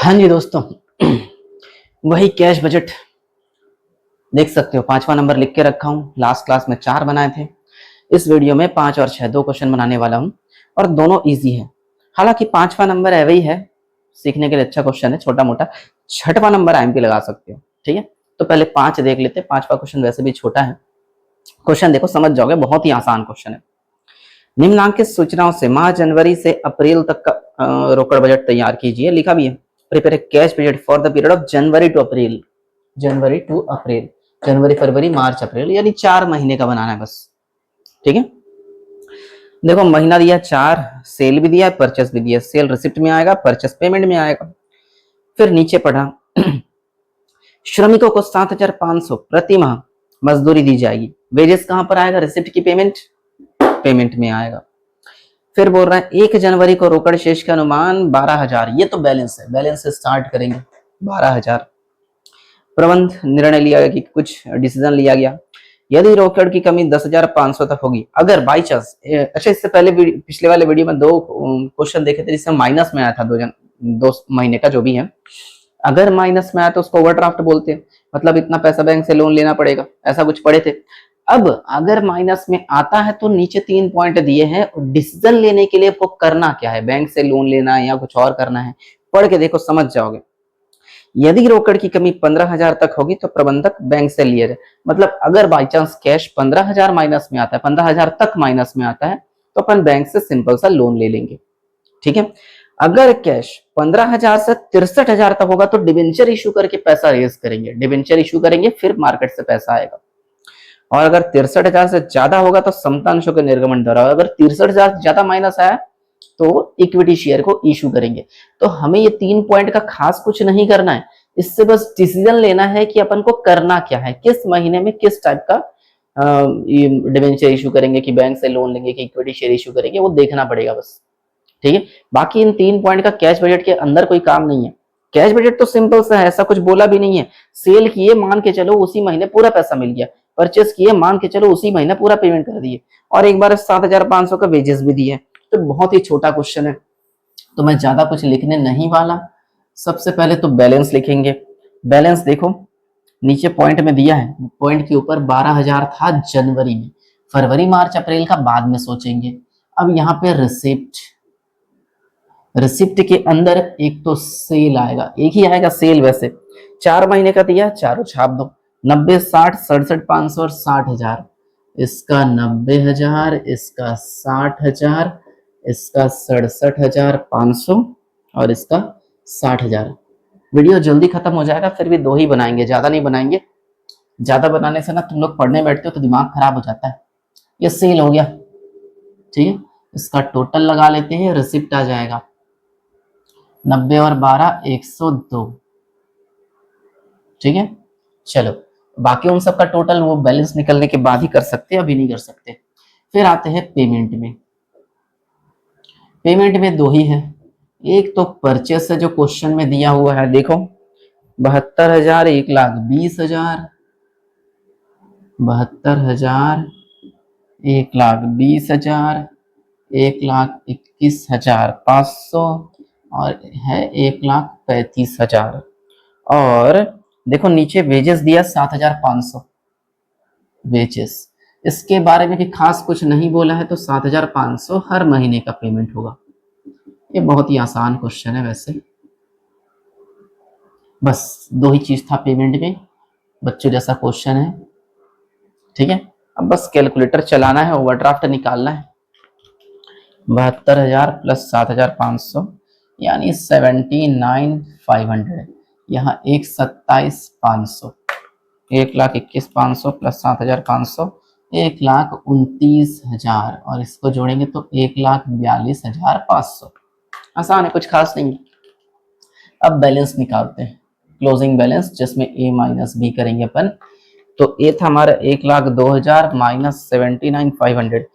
हाँ जी दोस्तों, वही कैश बजट देख सकते हो। 5वां नंबर लिख के रखा हूँ। लास्ट क्लास में 4 बनाए थे। इस वीडियो में 5 और 6 दो क्वेश्चन बनाने वाला हूँ और दोनों इजी है। हालांकि 5वां नंबर है वही है, सीखने के लिए अच्छा क्वेश्चन है, छोटा मोटा। 6वां नंबर आईएमपी लगा सकते हो। ठीक है, तो पहले 5 देख लेते हैं। 5वां क्वेश्चन वैसे भी छोटा है। क्वेश्चन देखो, समझ जाओगे, बहुत ही आसान क्वेश्चन है। निम्नलिखित सूचनाओं से माह जनवरी से अप्रैल तक का रोकड़ बजट तैयार कीजिए। लिखा भी है, prepare a cash budget for the period of January to April. January to April, January February March April, यानी 4 महीने का बनाना है बस। ठीक है, देखो महीना दिया 4, सेल भी दिया है, परचेस भी दिया है। सेल रिसिप्ट में आएगा, परचेस पेमेंट में आएगा। फिर नीचे पढ़ा श्रमिकों को 7,500 प्रति माह मजदूरी दी जाएगी। वेजेस कहां पर आएगा? रिसिप्ट की पेमेंट में आएगा। फिर बोल रहा है 1 जनवरी को रोकड़ शेष का अनुमान 12,000। ये तो बैलेंस है, बैलेंस से स्टार्ट करेंगे। 12,000। प्रबंध निर्णय लिया गया कि कुछ डिसीजन लिया गया। यदि रोकड़ की कमी 10,500 तक होगी, अगर बाई चांस, अच्छा इससे पहले पिछले वाले वीडियो में 2 क्वेश्चन देखे थे जिसमें माइनस में आया था 2 महीने का जो भी है। अगर माइनस में आया तो उसको ओवरड्राफ्ट बोलते हैं, मतलब इतना पैसा बैंक से लोन लेना पड़ेगा, ऐसा कुछ पढ़े थे। अब अगर माइनस में आता है तो नीचे 3 पॉइंट दिए हैं, डिसीजन लेने के लिए आपको करना क्या है, बैंक से लोन लेना है या कुछ और करना है, पढ़ के देखो समझ जाओगे। यदि रोकड़ की कमी 15,000 तक होगी तो प्रबंधक बैंक से लिया जाए। मतलब अगर बाई चांस कैश 15,000 माइनस में आता है, 15,000 तक माइनस में आता है, तो अपन बैंक से सिंपल सा लोन ले लेंगे। ठीक है, अगर कैश 15,000 से 63,000 तक होगा तो डिबेंचर इशू करके पैसा रेज करेंगे। डिबेंचर इशू करेंगे, फिर मार्केट से पैसा आएगा। और अगर 63,000 से ज्यादा होगा तो समता अंशों के निर्गमन द्वारा। अगर 63,000 से ज्यादा माइनस आया तो इक्विटी शेयर को इशू करेंगे। तो हमें ये 3 पॉइंट का खास कुछ नहीं करना है, इससे बस डिसीजन लेना है कि अपन को करना क्या है, किस महीने में किस टाइप का डिबेंचर इशू करेंगे, कि बैंक से लोन लेंगे, कि इक्विटी शेयर इशू करेंगे, वो देखना पड़ेगा बस। ठीक है, बाकी इन 3 पॉइंट का कैश बजट के अंदर कोई काम नहीं है। कैश बजट तो सिंपल सा है, ऐसा कुछ बोला भी नहीं है। सेल किए, मान के चलो उसी महीने पूरा पैसा मिल गया। परचेस किए, मान के चलो उसी महीने पूरा पेमेंट कर दिए। और एक बार 7,500 का वेजेस भी दिए। तो बहुत ही छोटा क्वेश्चन है, तो मैं ज्यादा कुछ लिखने नहीं वाला। सबसे पहले तो बैलेंस लिखेंगे। बैलेंस देखो, नीचे पॉइंट में दिया है, पॉइंट के ऊपर 12,000 था जनवरी में। फरवरी मार्च अप्रैल का बाद में सोचेंगे। अब यहाँ पे रिसिप्ट के अंदर एक तो सेल आएगा, एक ही आएगा सेल। वैसे 4 महीने का दिया, चारों छाप दो। 90, 60, 67,500 और 60,000। इसका 90,000, इसका 60,000, इसका 67,500 और इसका 60,000। वीडियो जल्दी खत्म हो जाएगा, फिर भी 2 ही बनाएंगे, ज्यादा नहीं बनाएंगे। ज्यादा बनाने से ना तुम लोग पढ़ने बैठते हो तो दिमाग खराब हो जाता है। ये सेल हो गया। ठीक है, इसका टोटल लगा लेते हैं, रिसिप्ट आ जाएगा 90 और 12, 102। ठीक है, चलो बाकी उन सब का टोटल वो बैलेंस निकलने के बाद ही कर सकते हैं, अभी नहीं कर सकते। फिर आते हैं पेमेंट में। पेमेंट में 2 ही है। एक तो परचेस है जो क्वेश्चन में दिया हुआ है, देखो 72,000, 1,20,000, 72,000, 1,20,000, 1,21,500 और है 1,35,000। और देखो नीचे वेजेस दिया 7,500 वेजेस। इसके बारे में भी खास कुछ नहीं बोला है, तो 7,500 हर महीने का पेमेंट होगा। ये बहुत ही आसान क्वेश्चन है वैसे, बस 2 ही चीज था पेमेंट में, बच्चों जैसा क्वेश्चन है। ठीक है, अब बस कैलकुलेटर चलाना है, ओवरड्राफ्ट निकालना है। 72,000 प्लस 7,500 यानी 79,500। यहाँ 1,27,500, 1,21,500 प्लस 7,500, 1,29,000 और इसको जोड़ेंगे तो 1,42,500। आसान है, कुछ खास नहीं है। अब बैलेंस निकालते हैं, क्लोजिंग बैलेंस, जिसमें ए माइनस बी करेंगे अपन। तो ए था हमारा 1,02,000 माइनस 79,500,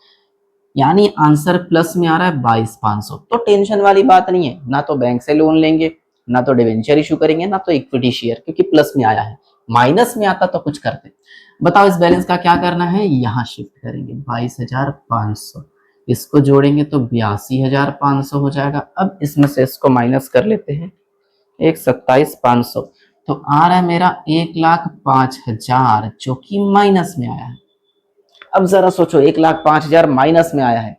यानी आंसर प्लस में आ रहा है 22,500। तो टेंशन वाली बात नहीं है, ना तो बैंक से लोन लेंगे, ना तो डिवेंचर इशू करेंगे, ना तो इक्विटी शेयर, क्योंकि प्लस में आया है। माइनस में आता तो कुछ करते। बताओ इस बैलेंस का क्या करना है, यहाँ शिफ्ट करेंगे 22,500, इसको जोड़ेंगे तो 82,500 हो जाएगा। अब इसमें से इसको माइनस कर लेते हैं, 1,27,500, तो आ रहा है मेरा 1,05,000 जो कि माइनस में आया है। अब जरा सोचो 1,05,000 माइनस में आया है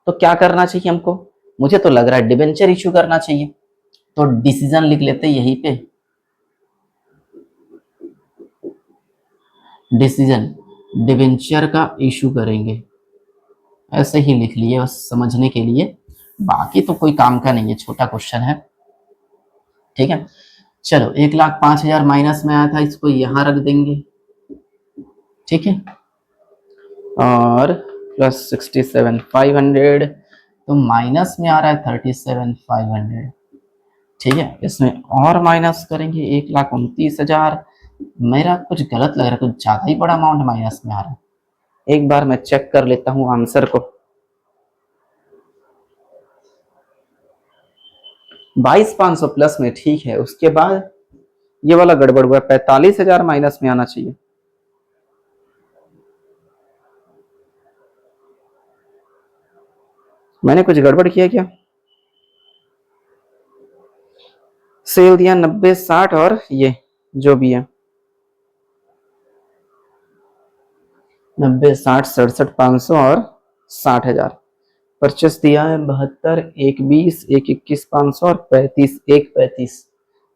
तो क्या करना चाहिए हमको? मुझे तो लग रहा है डिबेंचर इशू करना चाहिए, तो डिसीजन लिख लेते यहीं पे, डिसीजन डिबेंचर का इशू करेंगे, ऐसे ही लिख लिए बस समझने के लिए, बाकी तो कोई काम का नहीं है, छोटा क्वेश्चन है। ठीक है, चलो 1,05,000 माइनस में आया था, इसको यहां रख देंगे। ठीक है, और प्लस 67,500, तो माइनस में आ रहा है 37,500। ठीक है, इसमें और माइनस करेंगे 1,29,000। मेरा कुछ गलत लग रहा है, कुछ ज्यादा ही बड़ा अमाउंट माइनस में आ रहा है। एक बार मैं चेक कर लेता हूं आंसर को। 22,500 प्लस में ठीक है, उसके बाद ये वाला गड़बड़ हुआ, 45,000 माइनस में आना चाहिए। मैंने कुछ गड़बड़ किया क्या? सेल दिया 90, 60 और ये जो भी है 90, 60, 67, 500 और 60,000। परचेस दिया है 72, 1, 20, 1, 21, 500 और 35, 1, 35।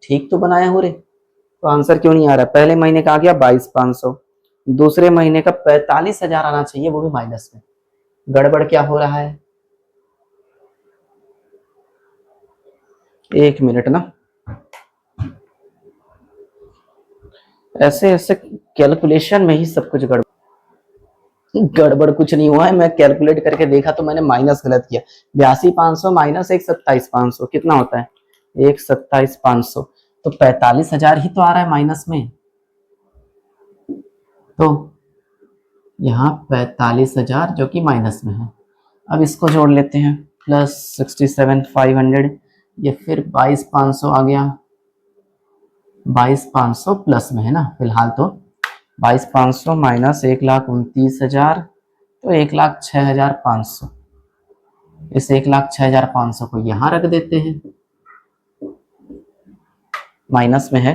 ठीक तो बनाया हो रे, तो आंसर क्यों नहीं आ रहा? पहले महीने का आ गया 22,500, दूसरे महीने का 45,000 आना चाहिए, वो भी माइनस में। गड़बड़ क्या हो रहा है? एक मिनट ना, ऐसे ऐसे कैलकुलेशन में ही सब कुछ गड़बड़ कुछ नहीं हुआ है। मैं कैलकुलेट करके देखा तो मैंने माइनस गलत किया। 82,500 माइनस 1,27,500 कितना होता है? 1,27,500, तो 45,000 ही तो आ रहा है माइनस में। तो यहाँ 45,000 जो कि माइनस में है। अब इसको जोड़ लेते हैं, प्लस 67,500, ये फिर 22,500 आ गया। 22,500 प्लस में है ना फिलहाल, तो 22,500 माइनस 1,29,000, तो 1,06,500। इस 1,06,500 को यहां रख देते हैं, माइनस में है,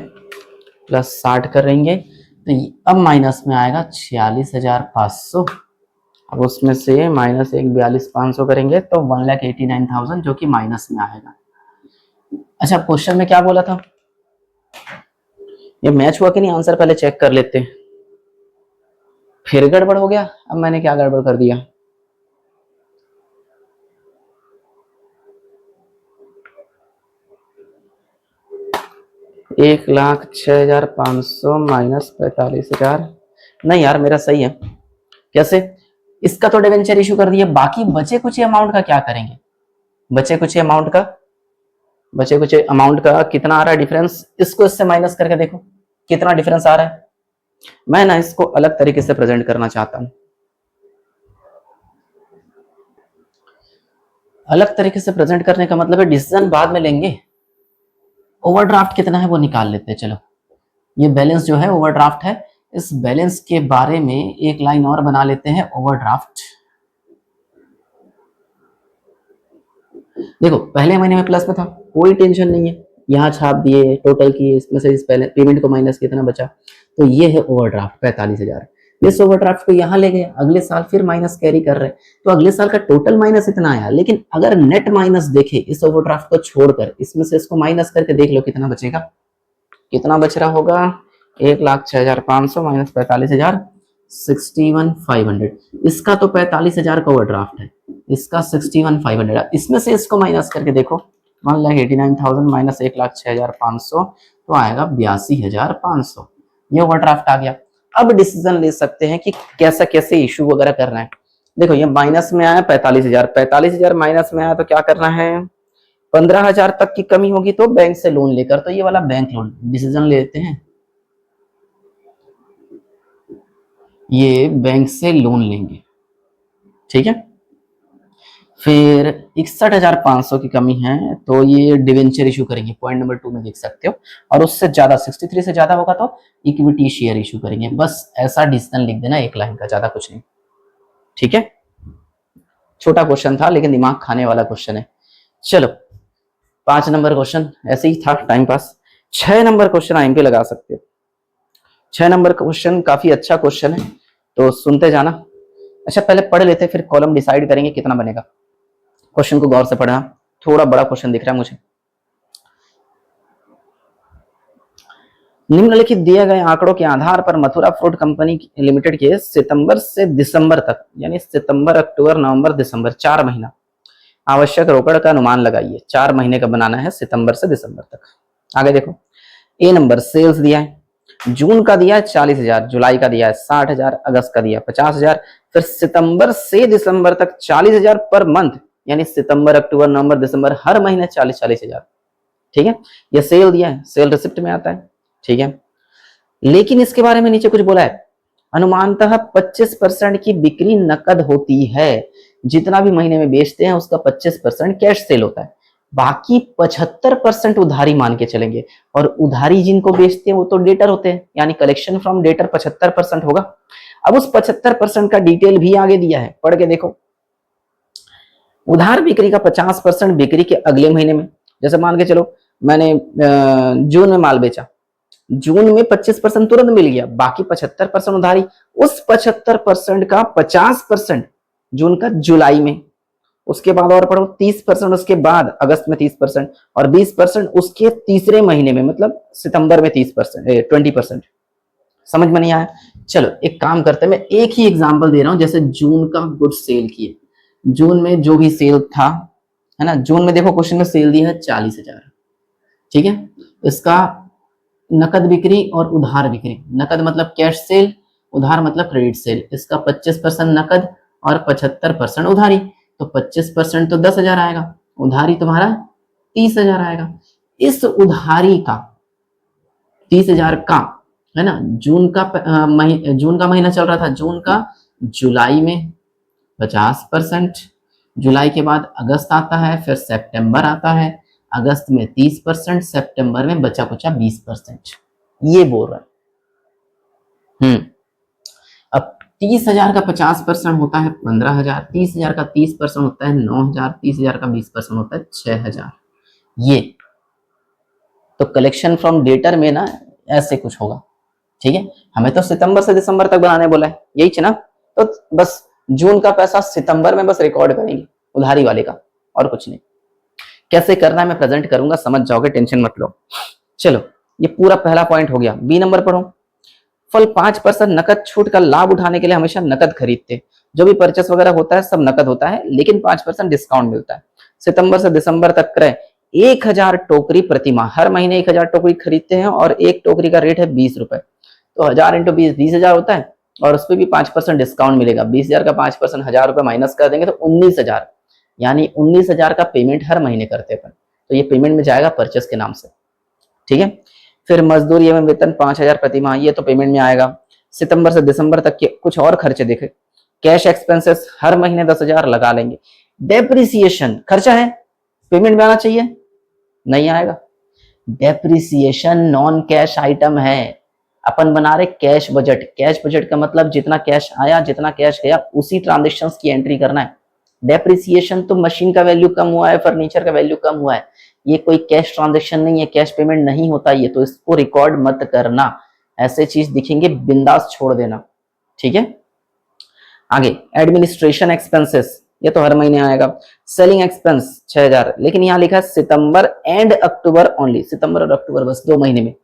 प्लस 60 करेंगे तो अब माइनस में आएगा 46,500। अब उसमें से माइनस 42,500 करेंगे तो 1,89,000 जो कि माइनस में आएगा। अच्छा, क्वेश्चन में क्या बोला था? ये मैच हुआ कि नहीं? आंसर पहले चेक कर लेते हैं। फिर गड़बड़ हो गया। अब मैंने क्या गड़बड़ कर दिया? एक 1,06,500 माइनस 45,000। नहीं यार, मेरा सही है। कैसे? इसका तो डिवेंचर इशू कर दिया, बाकी बचे कुछ अमाउंट का क्या करेंगे? बचे कुछ अमाउंट का कितना आ रहा है डिफरेंस? इसको इससे माइनस करके देखो कितना डिफरेंस आ रहा है। मैं ना इसको अलग तरीके से प्रेजेंट करना चाहता हूं। अलग तरीके से प्रेजेंट करने का मतलब है डिसीजन बाद में लेंगे। ओवरड्राफ्ट कितना है वो निकाल लेते हैं। चलो, ये बैलेंस जो है ओवरड्राफ्ट है, इस बैलेंस के बारे में एक लाइन और बना लेते हैं, ओवरड्राफ्ट। देखो, पहले महीने में प्लस में था, कोई टेंशन नहीं है, यहाँ छाप दिए, टोटल किए, इसमें से इस पहले पेमेंट को माइनस कितना बचा, तो ये है ओवरड्राफ्ट 45,000। इस ओवरड्राफ्ट को यहाँ ले गए, अगले साल फिर माइनस कैरी कर रहे हैं, तो अगले साल का टोटल माइनस इतना आया। लेकिन अगर नेट माइनस देखे इस ओवरड्राफ्ट को छोड़कर, इसमें से इसको माइनस करके देख लो कितना बचेगा, कितना बच रहा होगा? 1,06,500 माइनस 45,000, 61,500। इसका तो 45,000 का ओवरड्राफ्ट है, इसका 61,500। इसमें से इसको माइनस करके देखो, 1,89,000 माइनस 1,06,500, तो आएगा 82,500। ये ओवरड्राफ्ट आ गया। अब डिसीजन ले सकते हैं कि कैसा कैसे इशू वगैरह करना है। देखो, ये माइनस में आया 45,000, 45,000 माइनस में आया तो क्या करना है? 15,000 तक की कमी होगी तो बैंक से लोन लेकर, तो ये वाला बैंक लोन डिसीजन लेते हैं, ये बैंक से लोन लेंगे। ठीक है, फिर 61,500 की कमी है तो ये डिवेंचर इशू करेंगे, पॉइंट नंबर 2 में देख सकते हो। और उससे ज्यादा 63 से ज्यादा होगा तो इक्विटी शेयर इशू करेंगे। बस ऐसा डिसीजन लिख देना, एक लाइन का, ज्यादा कुछ नहीं। ठीक है, छोटा क्वेश्चन था लेकिन दिमाग खाने वाला क्वेश्चन है। चलो, 5 नंबर क्वेश्चन ऐसे ही था time pass. 6 number question IMP लगा सकते हो। 6 नंबर क्वेश्चन काफी अच्छा क्वेश्चन है, तो सुनते जाना। अच्छा पहले पढ़ लेते फिर कॉलम डिसाइड करेंगे कितना बनेगा। क्वेश्चन को गौर से पढ़ना, थोड़ा बड़ा क्वेश्चन दिख रहा है मुझे। निम्नलिखित दिए गए आंकड़ों के आधार पर मथुरा फ्रूट कंपनी लिमिटेड के सितंबर से दिसंबर तक, यानी सितंबर अक्टूबर नवंबर दिसंबर 4 महीना आवश्यक रोकड़ का अनुमान लगाइए। 4 महीने का बनाना है सितंबर से दिसंबर तक। आगे देखो, ए नंबर सेल्स दिया है, जून का दिया है 40,000, जुलाई का दिया है 60,000, अगस्त का दिया है 50,000, फिर सितंबर से दिसंबर तक 40,000 पर मंथ, यानी सितंबर अक्टूबर नवंबर दिसंबर हर महीने 40,000। ठीक है, ये सेल दिया है, सेल रिसिप्ट में आता है। ठीक है, लेकिन इसके बारे में नीचे कुछ बोला है, अनुमानतः 25% की बिक्री नकद होती है। जितना भी महीने में बेचते हैं उसका 25% कैश सेल होता है, बाकी 75% उधारी मान के चलेंगे। और उधारी जिनको बेचते हैं वो तो डेटर होते हैं, यानी कलेक्शन फ्रॉम डेटर 75% होगा। अब उस 75% का डिटेल भी आगे दिया है, पढ़ के देखो। उधार बिक्री का 50% बिक्री के अगले महीने में, जैसे मान के चलो मैंने जून में माल बेचा, जून में 25% तुरंत मिल गया, बाकी 75% उधारी। उस 75% का 50% जून का जुलाई में, उसके बाद और पढ़ो 30% उसके बाद अगस्त में 30%, और 20% उसके तीसरे महीने में, मतलब सितंबर में 30%, 20%। समझ में नहीं आया? चलो एक काम करते हैं, मैं एक ही एग्जांपल दे रहा हूं। जैसे जून का गुड सेल किए, जून में जो भी सेल था, है ना, जून में देखो क्वेश्चन में सेल दिया है 40,000। ठीक है, इसका नकद बिक्री और उधार बिक्री, नकद मतलब कैश सेल, उधार मतलब क्रेडिट सेल। इसका 25% नकद और 75% उधारी, तो 25% तो 10,000 आएगा, उधारी तुम्हारा 30,000 आएगा। इस उधारी का 30,000 का, है ना, जून का महीना चल रहा था, जून का जुलाई में 50%, जुलाई के बाद अगस्त आता है, फिर सितंबर आता है, अगस्त में 30%, सितंबर में बचा कुचा 20%। ये बोल रहा है। अब 30,000 का 50% होता है 15,000, 30,000 का 30% होता है 9,000, 30,000 का 20% होता है 6,000। ये तो कलेक्शन फ्रॉम डेटर में ना ऐसे कुछ होगा। ठीक है, हमें तो सितंबर से दिसंबर तक बनाने बोला है, यही ना, तो बस जून का पैसा सितंबर में बस रिकॉर्ड करेंगे उधारी वाले का, और कुछ नहीं। कैसे करना है मैं प्रेजेंट करूंगा, समझ जाओगे, टेंशन मत लो। चलो ये पूरा पहला पॉइंट हो गया। बी नंबर पढ़ो, फल 5% नकद छूट का लाभ उठाने के लिए हमेशा नकद खरीदते। जो भी परचेस वगैरह होता है सब नकद होता है, लेकिन 5% डिस्काउंट मिलता है। सितंबर से दिसंबर तक क्रय 1,000 टोकरी प्रति माह, हर महीने 1,000 टोकरी खरीदते हैं, और एक टोकरी का रेट है 20 रुपए, तो 1000 इंटू 20 20,000 होता है, और उस पर भी 5% डिस्काउंट मिलेगा। 20,000 का 5% 1,000 रुपए माइनस कर देंगे तो 19,000, यानी 19,000 का पेमेंट हर महीने करते हैं। तो ये पेमेंट में जाएगा परचेस के नाम से। ठीक है, फिर मजदूरी एवं वेतन 5,000 प्रति माह, ये तो पेमेंट में आएगा। सितंबर से दिसंबर तक के कुछ और खर्चे देखे, कैश एक्सपेंसेस हर महीने 10,000 लगा लेंगे। डेप्रिसिएशन खर्चा है, पेमेंट में आना चाहिए, नहीं आएगा। डेप्रिसिएशन नॉन कैश आइटम है, अपन बना रहे कैश बजट। कैश बजट का मतलब जितना कैश आया जितना कैश गया उसी ट्रांजेक्शन्स की एंट्री करना है। डेप्रिसिएशन तो मशीन का वैल्यू कम हुआ है, फर्नीचर का वैल्यू कम हुआ है, ये कोई कैश ट्रांजेक्शन नहीं है, कैश पेमेंट नहीं होता ये, तो इसको रिकॉर्ड मत करना। ऐसे चीज दिखेंगे बिंदास छोड़ देना। ठीक है, आगे एडमिनिस्ट्रेशन एक्सपेंसेस, ये तो हर महीने आएगा। सेलिंग एक्सपेंस 6,000, लेकिन यहाँ लिखा है सितंबर एंड अक्टूबर ओनली, सितंबर और अक्टूबर बस 2 महीने में।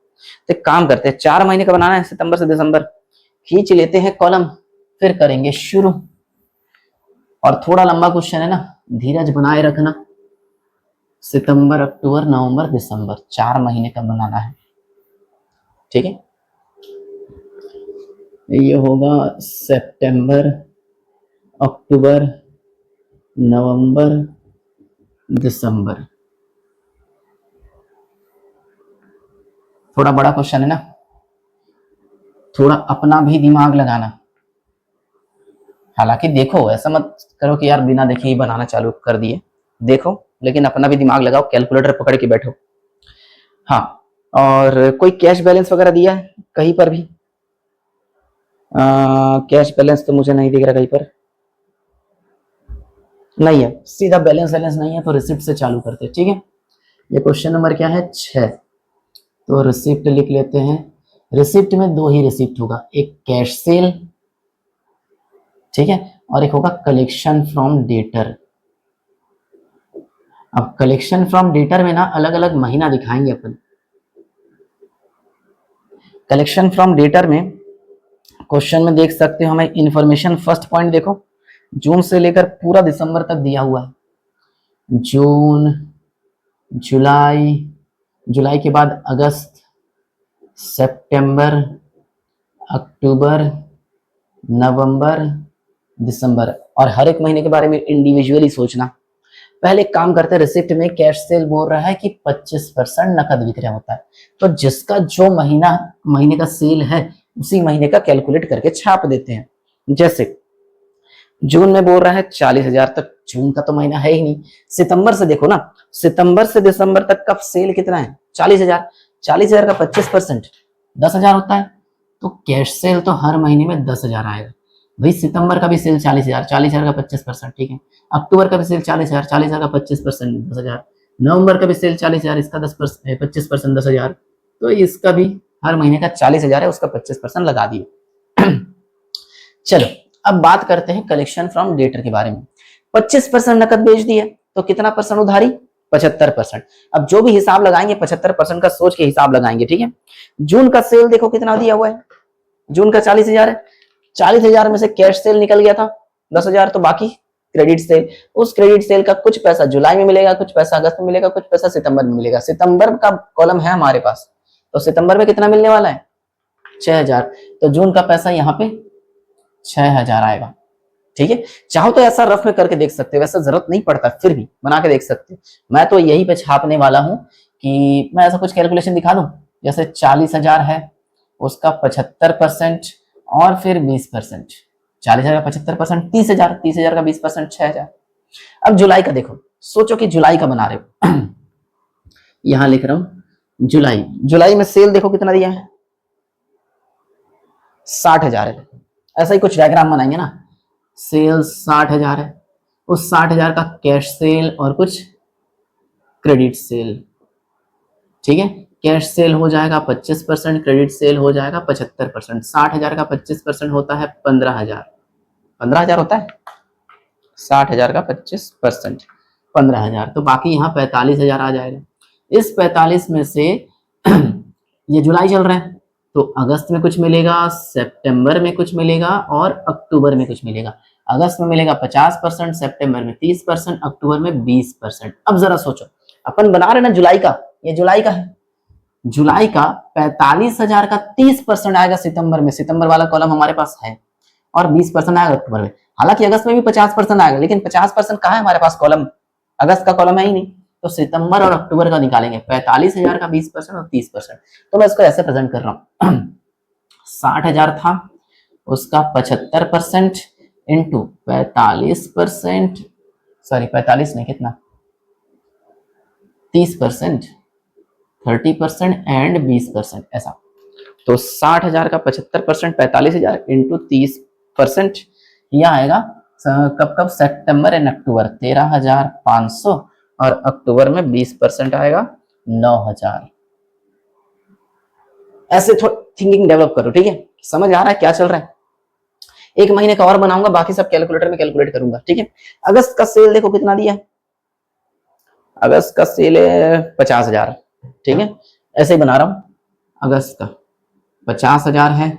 तो काम करते हैं, 4 महीने का बनाना है, सितंबर से दिसंबर। खींच लेते हैं कॉलम, फिर करेंगे शुरू। और थोड़ा लंबा क्वेश्चन है ना, धीरज बनाए रखना। सितंबर अक्टूबर नवंबर दिसंबर 4 महीने का बनाना है। ठीक है, ये होगा सितंबर अक्टूबर नवंबर दिसंबर। थोड़ा बड़ा क्वेश्चन है ना, थोड़ा अपना भी दिमाग लगाना। हालांकि देखो ऐसा मत करो कि यार बिना देखे ही बनाना चालू कर दिए, देखो लेकिन अपना भी दिमाग लगाओ, कैलकुलेटर पकड़ के बैठो। हाँ, और कोई कैश बैलेंस वगैरह दिया है कहीं पर भी? कैश बैलेंस तो मुझे नहीं दिख रहा कहीं पर, नहीं है। सीधा बैलेंस नहीं है तो रिसिप्ट से चालू करते। ठीक है, ये क्वेश्चन नंबर क्या है 6। तो रिसिप्ट लिख लेते हैं। रिसिप्ट में दो ही रिसिप्ट होगा, एक कैश सेल, ठीक है, और एक होगा कलेक्शन फ्रॉम डेटर। अब कलेक्शन फ्रॉम डेटर में ना अलग अलग महीना दिखाएंगे अपन। कलेक्शन फ्रॉम डेटर में क्वेश्चन में देख सकते हो हमें इंफॉर्मेशन, फर्स्ट पॉइंट देखो, जून से लेकर पूरा दिसंबर तक दिया हुआ है। जून, जुलाई, जुलाई के बाद अगस्त, सितंबर, अक्टूबर, नवंबर, दिसंबर, और हर एक महीने के बारे में इंडिविजुअली सोचना। पहले एक काम करते हैं, रिसिप्ट में कैश सेल बोल रहा है कि 25% नकद विक्रय होता है, तो जिसका जो महीने का सेल है उसी महीने का कैलकुलेट करके छाप देते हैं। जैसे जून में बोल रहा है 40,000 तक, जून का तो महीना है ही नहीं। सितंबर से देखो ना, सितंबर से दिसंबर तक का सेल कितना है 40,000, 40,000 का 25% 10,000 होता है, तो कैश सेल तो हर महीने में 10,000 आएगा। भाई सितंबर का भी सेल 40,000, 40,000 का 25%, ठीक है। अक्टूबर का भी सेल 40,000, 40,000 का 25% 10,000। नवंबर का भी सेल 40,000, इसका 10% 25% 10,000, तो इसका भी हर महीने का 40,000 है, उसका 25% लगा दिए। चलो अब बात करते हैं कलेक्शन फ्रॉम डेटर के बारे में। 25% नकद बेच दिए तो कितना परसेंट उधारी, 75%। अब जो भी हिसाब लगाएंगे 75% का सोच के हिसाब लगाएंगे, ठीक है। जून का सेल देखो कितना दिया हुआ है, जून का 40,000 है, 40,000 में से कैश सेल निकल गया था 10,000, तो बाकी क्रेडिट सेल, उस क्रेडिट सेल का कुछ पैसा जुलाई में मिलेगा, कुछ पैसा अगस्त में मिलेगा, कुछ पैसा सितंबर में मिलेगा। सितंबर का कॉलम है हमारे पास, तो सितंबर में कितना मिलने वाला है 6,000, तो जून का पैसा यहाँ पे 6,000 आएगा, ठीक है। चाहो तो ऐसा रफ में करके देख सकते हो, वैसा जरूरत नहीं पड़ता, फिर भी बना के देख सकते हो। मैं तो यही पे छापने वाला हूं कि मैं ऐसा कुछ कैलकुलेशन दिखा दूं, जैसे 40,000 है उसका 75% और फिर 20%, 40,000 का 75% 30,000, 30,000 का 20% 6,000। अब जुलाई का देखो, सोचो कि जुलाई का बना रहे हो। यहां लिख रहा हूं जुलाई, जुलाई में सेल देखो कितना दिया है 60,000 है। ऐसा ही कुछ डायग्राम बनाएंगे ना, सेल 60,000 है, उस 60,000 का कैश सेल और कुछ क्रेडिट सेल, ठीक है। कैश सेल हो जाएगा 25%, क्रेडिट सेल हो जाएगा 75%। 60,000 का 25% होता है 15,000, 15,000 होता है 60,000 का 25% 15,000, तो बाकी यहाँ 45,000 आ जाएगा। इस 45 में से ये जुलाई चल रहा है, तो अगस्त में कुछ मिलेगा, सितंबर में कुछ मिलेगा और अक्टूबर में कुछ मिलेगा। अगस्त में मिलेगा 50%, सितंबर में 30%, अक्टूबर में 20%। अब जरा सोचो, अपन बना रहे ना जुलाई का, ये जुलाई का है, जुलाई का 45,000 का 30% आएगा सितंबर में, सितंबर वाला कॉलम हमारे पास है, और 20% आएगा अक्टूबर में। हालांकि अगस्त में भी 50% आएगा, लेकिन 50% कहाँ है हमारे पास कॉलम, अगस्त का कॉलम है ही नहीं, तो सितंबर और अक्टूबर का निकालेंगे। 45,000 का 20% और 30%, तो मैं इसको ऐसे प्रेजेंट कर रहा हूँ। 60,000 था, उसका 75% इंटू 45%, सॉरी 45 नहीं, कितना 30%, 30% एंड 20%, ऐसा। तो 60,000 का 75%, 45,000 इंटू 30%, यह आएगा कब कब, सितंबर एंड अक्टूबर 13,500, और अक्टूबर में 20% आएगा 9,000। ऐसे थिंकिंग डेवलप करो, ठीक है। समझ आ रहा है क्या चल रहा है। एक महीने का और बनाऊंगा, बाकी सब कैलकुलेटर में कैलकुलेट करूंगा, ठीक है। अगस्त का सेल देखो कितना दिया है, अगस्त का सेल है 50,000, ठीक है। ऐसे ही बना रहा हूं, अगस्त का 50,000 है,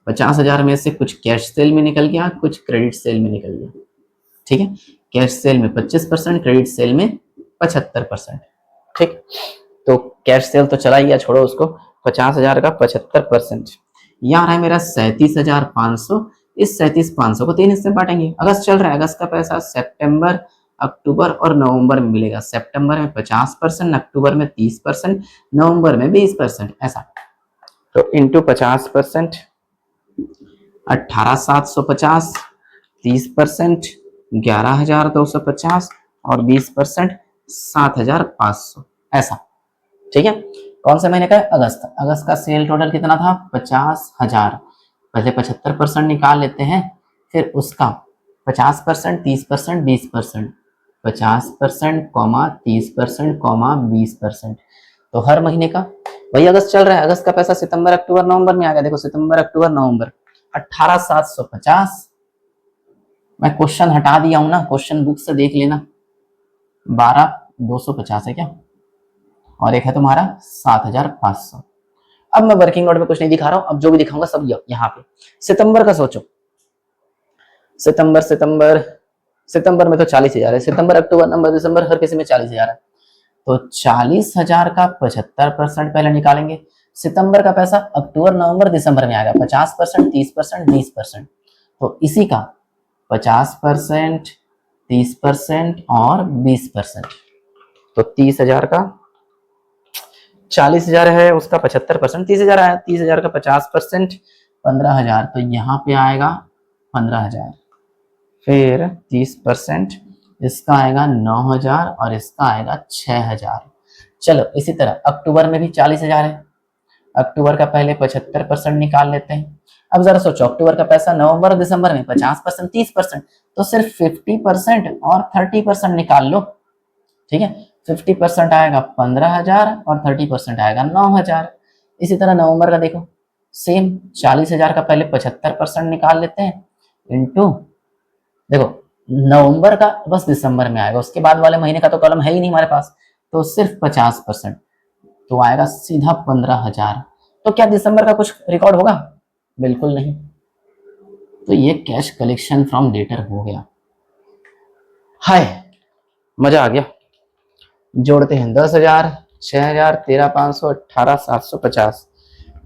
50,000 में से कुछ कैश सेल में निकल गया, कुछ क्रेडिट सेल में निकल गया, ठीक है। कैश सेल में 25%, क्रेडिट सेल में 75%, ठीक। तो कैश सेल तो चला ही गया, छोड़ो उसको। 50,000 का 75%, यहाँ रहा है मेरा 37,500। इस 37,500 को 3 हिस्से में बांटेंगे। अगस्त चल रहा है, अगस्त का पैसा सितंबर, अक्टूबर और नवंबर में मिलेगा। सितंबर में 50%, अक्टूबर में 30%, नवंबर में 20%, ऐसा। तो इंटू 50%, 18,750, 30% 11,250 और 20% 7,500, ऐसा, ठीक है। कौन से महीने का है, अगस्त। अगस्त का सेल टोटल कितना था 50,000। पहले 75% निकाल लेते हैं, फिर उसका 50%, 30%, 20%, 50%, 30%, 20%। तो हर महीने का, वही अगस्त चल रहा है, अगस्त का पैसा सितंबर अक्टूबर नवंबर में आ गया। देखो सितंबर अक्टूबर नवंबर 18,750। मैं क्वेश्चन हटा दिया हूं ना, क्वेश्चन बुक से देख लेना। 12,250 है क्या, और एक है तुम्हारा 7,500। अब मैं वर्किंग नोट में कुछ नहीं दिखा रहा हूं, अब जो भी दिखाऊंगा सब यहाँ पे। सितंबर का सोचो, सितंबर सितंबर सितंबर में तो 40,000 है। सितंबर अक्टूबर नवंबर दिसंबर हर किसी में 40,000 है। तो 40,000 का 75% पहले निकालेंगे। सितंबर का पैसा अक्टूबर नवंबर दिसंबर में आएगा 50%, 30%, 20%। तो इसी का 50%, 30% और 20%। तो 30,000 का 40,000 है, उसका 75%, 30,000 आया। 30,000 का 50%, 15,000। तो यहाँ पे आएगा 15,000। फिर 30% इसका आएगा 9,000 और इसका आएगा 6,000। चलो इसी तरह अक्टूबर में भी 40,000 है। अक्टूबर का पहले 75% निकाल लेते हैं। अब जरा सोचो, अक्टूबर का पैसा नवंबर और दिसंबर में 50%, 30%, तो सिर्फ 50% और 30% निकाल लो। ठीक है, 50% आएगा 15,000 और 30% आएगा 9,000। इसी तरह नवंबर का देखो, सेम 40,000 का पहले 75% निकाल लेते हैं, इंटू देखो नवंबर का बस दिसंबर में आएगा, उसके बाद वाले महीने का तो कॉलम है ही नहीं हमारे पास, तो सिर्फ 50%, तो आएगा सीधा 15,000। तो क्या दिसंबर का कुछ रिकॉर्ड होगा? बिल्कुल नहीं। तो ये कैश कलेक्शन फ्रॉम डेटर हो गया। हाय, मजा आ गया। जोड़ते हैं 10,000, 6,000, 13,500, 18,750।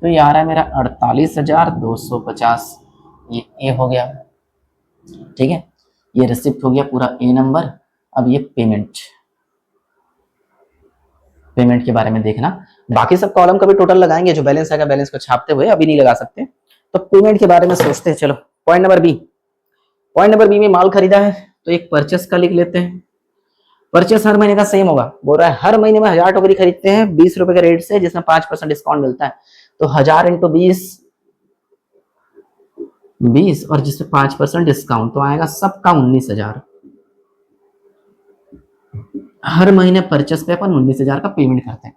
तो ये आ रहा है मेरा 48,250। ये हो गया। ठीक है, ये रिसिप्ट हो गया पूरा ए नंबर। अब ये पेमेंट, पेमेंट के बारे में देखना। बाकी सब कॉलम का भी टोटल लगाएंगे, जो बैलेंस आएगा बैलेंस को छापते हुए, अभी नहीं लगा सकते। तो पेमेंट के बारे में सोचते हैं। चलो point number B, point number B में माल खरीदा है तो एक परचेस का लिख लेते हैं। परचेस हर महीने का सेम होगा, बोल रहा है हर महीने में 1000 टोकरी खरीदते हैं 20 रुपए के रेट से, जिसमें 5% डिस्काउंट मिलता है। तो 1000 इंटू 20 और जिसमें 5% डिस्काउंट, तो आएगा सबका 19,000। हर महीने परचेस पे अपन 19,000 का पेमेंट करते हैं।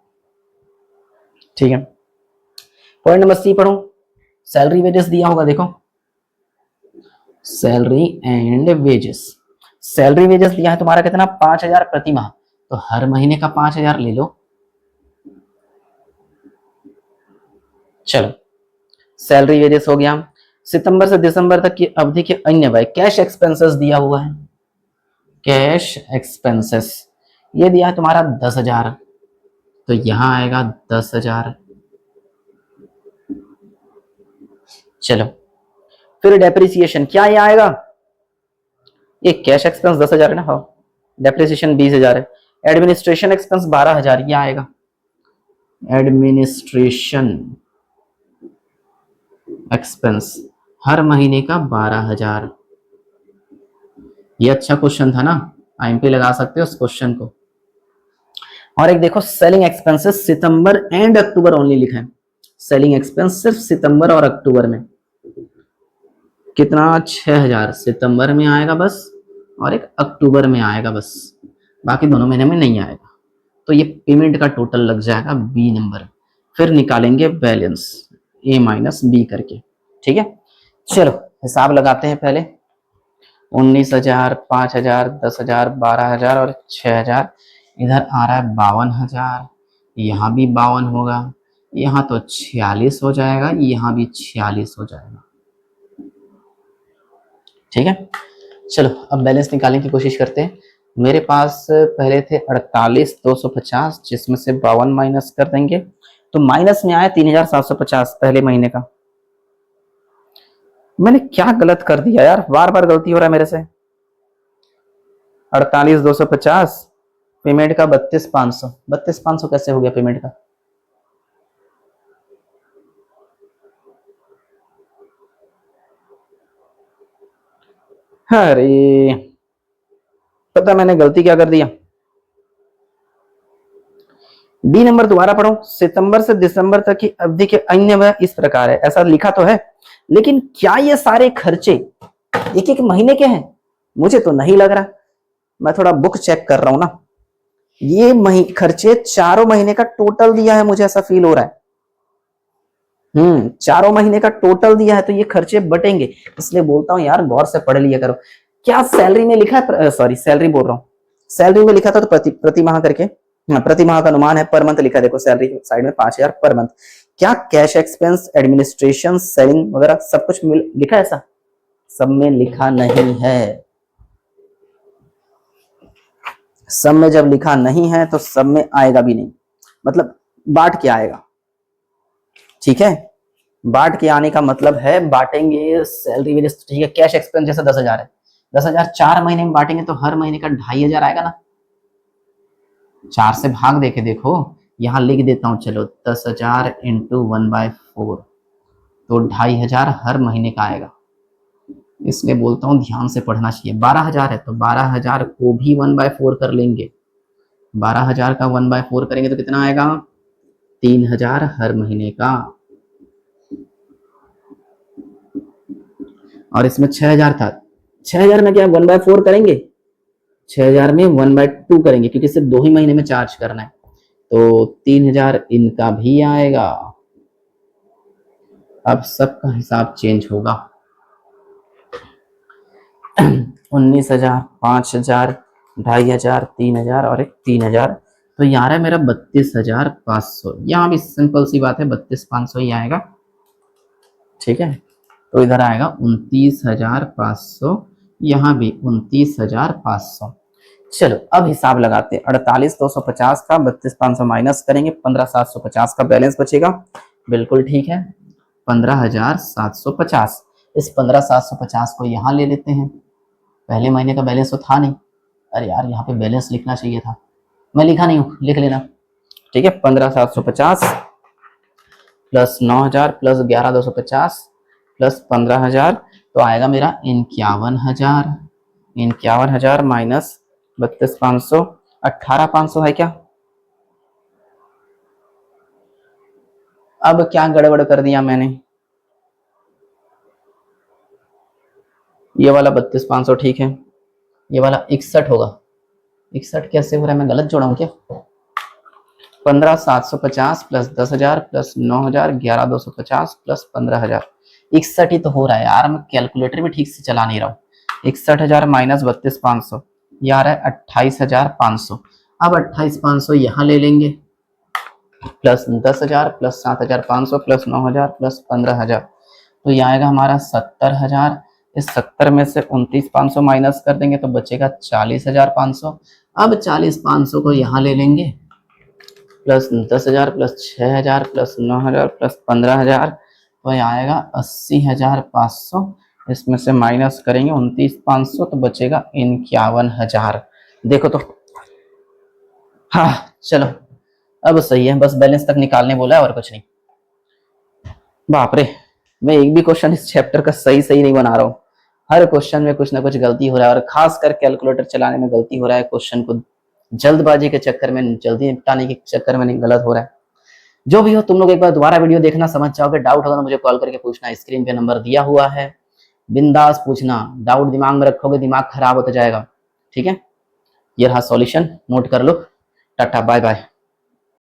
ठीक है, पॉइंट नंबर सी पढ़ो। सैलरी वेजेस दिया होगा, देखो salary and wages. Salary wages दिया है तुम्हारा कितना, 5,000 प्रति माह। तो हर महीने का 5,000 ले लो। चलो सैलरी वेजेस हो गया। सितंबर से दिसंबर तक की अवधि के अन्य व्यय, कैश एक्सपेंसेस दिया हुआ है। कैश एक्सपेंसेस ये दिया है तुम्हारा 10,000, तो यहां आएगा 10,000। चलो फिर डेप्रिसिएशन क्या ये आएगा, ये कैश एक्सपेंस 10,000 है ना, हाँ डेप्रिसिएशन 20,000 है। एडमिनिस्ट्रेशन एक्सपेंस 12,000 ये आएगा। एडमिनिस्ट्रेशन एक्सपेंस हर महीने का 12,000। ये अच्छा क्वेश्चन था ना, आईएमपी लगा सकते हो उस क्वेश्चन को। और एक देखो selling expenses September and October only लिखा है। सेलिंग एक्सपेंस सिर्फ सितंबर और अक्टूबर में कितना, 6,000 सितंबर में आएगा बस, और एक अक्टूबर में आएगा बस, बाकी दोनों महीने में नहीं आएगा। तो ये पेमेंट का टोटल लग जाएगा बी नंबर। फिर निकालेंगे बैलेंस ए माइनस बी करके। ठीक है, चलो हिसाब लगाते हैं पहले। 19,000, 5,000, 10,000, 12,000 और 6,000। इधर आ रहा है 52,000, यहाँ भी 52 होगा, यहाँ तो 46 हो जाएगा, यहाँ भी 46 हो जाएगा। ठीक है, चलो अब बैलेंस निकालने की कोशिश करते हैं। मेरे पास पहले थे 48,250, जिसमें से 52 माइनस कर देंगे, तो माइनस में आया 3,750 पहले महीने का। मैंने क्या गलत कर दिया यार, बार बार गलती हो रहा है मेरे से। 48,250 पेमेंट का 32,500, 32,500 कैसे हो गया पेमेंट का? अरे पता मैंने गलती क्या कर दिया। डी नंबर दोबारा पढ़ो। सितंबर से दिसंबर तक की अवधि के अन्य व्यय इस प्रकार है, ऐसा लिखा तो है, लेकिन क्या ये सारे खर्चे एक एक महीने के हैं? मुझे तो नहीं लग रहा। मैं थोड़ा बुक चेक कर रहा हूं ना, ये खर्चे चारों महीने का टोटल दिया है, मुझे ऐसा फील हो रहा है। चारों महीने का टोटल दिया है, तो ये खर्चे बटेंगे, इसलिए बोलता हूँ यार गौर से पढ़ लिया करो। क्या सैलरी में लिखा है, सॉरी सैलरी बोल रहा हूँ, सैलरी में लिखा था तो प्रति माह करके, हाँ प्रति माह का अनुमान है, पर मंथ लिखा, देखो सैलरी साइड में 5,000 पर मंथ। क्या कैश एक्सपेंस, एडमिनिस्ट्रेशन, सेलिंग वगैरह सब कुछ लिखा है ऐसा? सब में लिखा नहीं है। सब में जब लिखा नहीं है तो सब में आएगा भी नहीं, मतलब बांट के आएगा, ठीक है। बांट के आने का मतलब है बांटेंगे सैलरी वेजेस, ठीक है। कैश एक्सपेंस जैसे 10,000 है, 10,000 4 महीने में बांटेंगे तो हर महीने का 2,500 आएगा ना। 4 से भाग देके देखो, यहां लिख देता हूं, चलो 10,000 इंटू 1/4, तो 2,500 हर महीने का आएगा। इसलिए बोलता हूं ध्यान से पढ़ना चाहिए। 12,000 है तो 12,000 को भी 1/4 कर लेंगे, 12,000 का 1/4 करेंगे तो कितना आएगा, 3,000 हर महीने का। और इसमें 6,000 था, 6,000 में क्या 1/4 करेंगे, 6,000 में 1/2 करेंगे, क्योंकि सिर्फ 2 ही महीने में चार्ज करना है, तो 3,000 इनका भी आएगा। अब सबका हिसाब चेंज होगा। 19,000, 5,000, 2,500, 3,000 और एक 3,000, तो ये आ रहा है मेरा 32,500। यहाँ भी सिंपल सी बात है, 32,500 ही आएगा, ठीक है। तो इधर आएगा 29,500, यहाँ भी 29,500। चलो अब हिसाब लगाते हैं। 48,250 का 32,500 माइनस करेंगे, 15,750 का बैलेंस बचेगा, बिल्कुल ठीक है। 15,750, इस 15,750 को यहाँ ले लेते हैं, पहले महीने का बैलेंस तो था नहीं, अरे यार यहाँ पे बैलेंस लिखना चाहिए था, मैं लिखा नहीं हूँ, लिख लेना, ठीक है। 15,750 प्लस 9,000 प्लस 11,250 प्लस 15,000, तो आएगा मेरा 51,000, 51,000 माइनस 32,500, 18,500 है क्या? अब क्या गड़बड़ कर दिया मैंने, ये वाला 32,500 ठीक है, ये वाला 61 होगा, 61 कैसे हो रहा है, मैं गलत जोड़ा हूं क्या? 15,750 प्लस 10,000 प्लस 9,000, 11,250 प्लस 15,000, 61 ही तो हो रहा है यार, मैं कैलकुलेटर भी ठीक से चला नहीं रहा हूँ। 61,000 माइनस 32,500, ये आ रहा है 28,500। अब 28,500 यहाँ ले लेंगे, प्लस 10,000 प्लस 7,500 प्लस 9,000 प्लस 15,000, तो ये आएगा हमारा 70,000। इस 70 में से 29,500 माइनस कर देंगे तो बचेगा 40,500। अब 40,500 को यहाँ ले लेंगे, प्लस 10,000 प्लस 6,000 प्लस 9,000 प्लस 15,000, तो ये आएगा 80,500। इसमें से माइनस करेंगे 29,500 तो बचेगा 51,000। देखो तो, हाँ चलो अब सही है, बस बैलेंस तक निकालने बोला है और कुछ नहीं। बाप रे, मैं एक भी क्वेश्चन इस चैप्टर का सही सही नहीं बना रहा हूँ, हर क्वेश्चन में कुछ ना कुछ गलती हो रहा है, और खासकर कैलकुलेटर चलाने में गलती हो रहा है, क्वेश्चन को जल्दबाजी के चक्कर में, जल्दी निपटाने के चक्कर में नहीं, गलत हो रहा है। जो भी हो, तुम लोग एक बार दोबारा वीडियो देखना, समझ जाओगे। डाउट होगा तो मुझे कॉल करके पूछना, स्क्रीन पे नंबर दिया हुआ है, बिंदास पूछना, डाउट दिमाग में रखोगे दिमाग खराब होता जाएगा, ठीक है। ये रहा सॉल्यूशन, नोट कर लो। Tata bye bye.